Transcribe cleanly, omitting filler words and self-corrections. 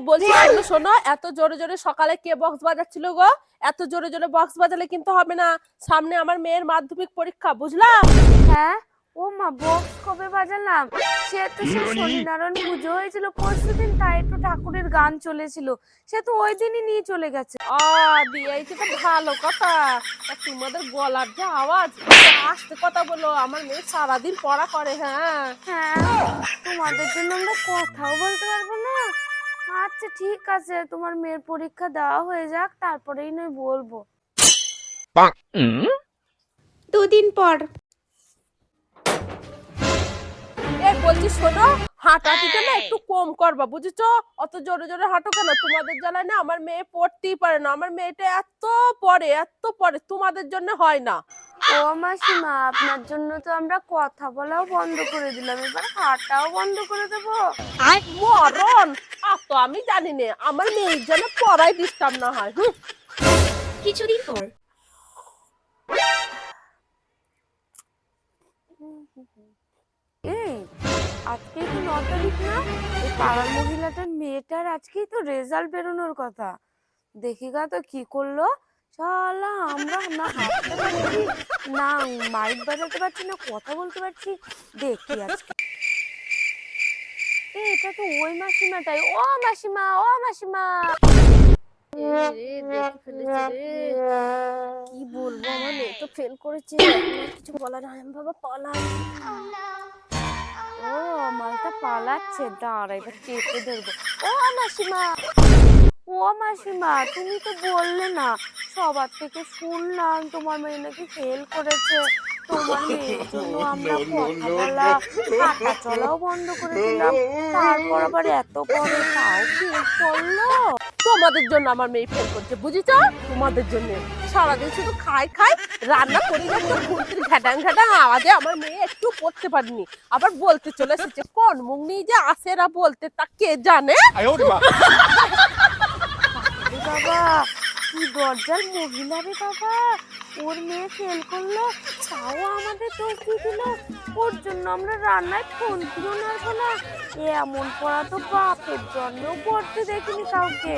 বলছি শোনো শোনো, এত জোরে জোরে সকালে কে বক্স বাজাচ্ছিল গো? এত জোরে জোরে বক্স বাজালে কিন্তু হবে না। সামনে আমার মেয়ের মাধ্যমিক পরীক্ষা, বুঝলা? হ্যাঁ, ও মা, বক্স কবে বাজালাম? সে তো সে শনিনারায়ণ পুজো হয়েছিল পরশুদিন, তাই একটু ঠাকুরের গান চলেছিল, সে তো ওই দিনই নিয়ে চলে গেছে। দিয়েছি তো ভালো কথা। তা তোমাদের গলার যে আওয়াজ, আস্তে কথা বলো, আমার মেয়ে সারাদিন পড়া করে। হ্যাঁ হ্যাঁ, তোমাদের জন্য আমরা কথাও বলতে পারবো না। আচ্ছা ঠিক আছে, তোমার মেয়ের পরীক্ষা দেওয়া হয়ে যাক, তারপরেই নয় বলবো। দুদিন পর। বলছি শোনো, হাঁটাহাঁটিটা না একটু কম করবা, বুঝেছো? অত জোরে জোরে হাঁটো কেন? তোমাদের জ্বালায় না আমার মেয়ে পড়তেই পারে না। আমার মেয়েটা এত পড়ে তোমাদের জন্য হয় না। ও মাসিমা, আপনার জন্য তো আমরা কথা বলাও বন্ধ করে দিলাম, এবার হাঁটাও বন্ধ করে দেবো? মরণ! তো আমি জানি না, আমার মেয়ের যেন পড়ায় ডিস্টার্ব না হয়। কিছুদিন পর। এই, আজকেই তো 9 তারিখ না? এই পাড়ার মহিলাটার মেয়েটার আজকেই তো রেজাল্ট বেরোনোর কথা। দেখি গা তো কি করলো। শালা, আমরা না হাঁটতে পারছি, না মাইক বাজাতে পারছি, না কথা বলতে পারছি। দেখি আজকে। এটা তো ওই মাসিমাটাই। ও মাসিমা, ও মাসিমা। দেখে ফেলেছে রে। কি বলবো, আমার মেয়ে তো ফেল করেছে, কিছু বলার নাই। আমি বাবা পালাই। ও, মালটা পালাচ্ছে, দাঁড়া এবার চেপে ধরবো। ও মাসিমা, ও মাসিমা, তুমি তো বললে না, সবার থেকে শুনলাম তোমার মেয়ে নাকি ফেল করেছে। তোমার মেয়ের জন্য আমরা কথা বলা, হাঁটা চলাও বন্ধ করে দিলাম, তারপর আবার এত পরে তাও ফেল করলো। তোমাদের জন্য আমার মেয়ে ফেল করছে, বুঝেছো? তোমাদের জন্য সারাদিন শুধু খাই খাই, রান্না করি যাচ্ছে, খুন্তির ঘ্যাটাং ঘ্যাটাং আওয়াজে আমার মেয়ে একটু পড়তে পারেনি। আবার বলতে চলে এসেছে, কোন মুখ নিয়ে যে আসেরা বলতে, তা কে জানে? বাবা, কি দরজাল মহিলা রে বাবা! ওর মেয়ে ফেল করলো, তাও আমাদের দোষ দিয়ে দিল। ওর জন্য আমরা রান্নায় খুন্তিও নাড়বো না। এমন পড়া তো বাপের জন্মেও পড়তে দেখিনি কাউকে।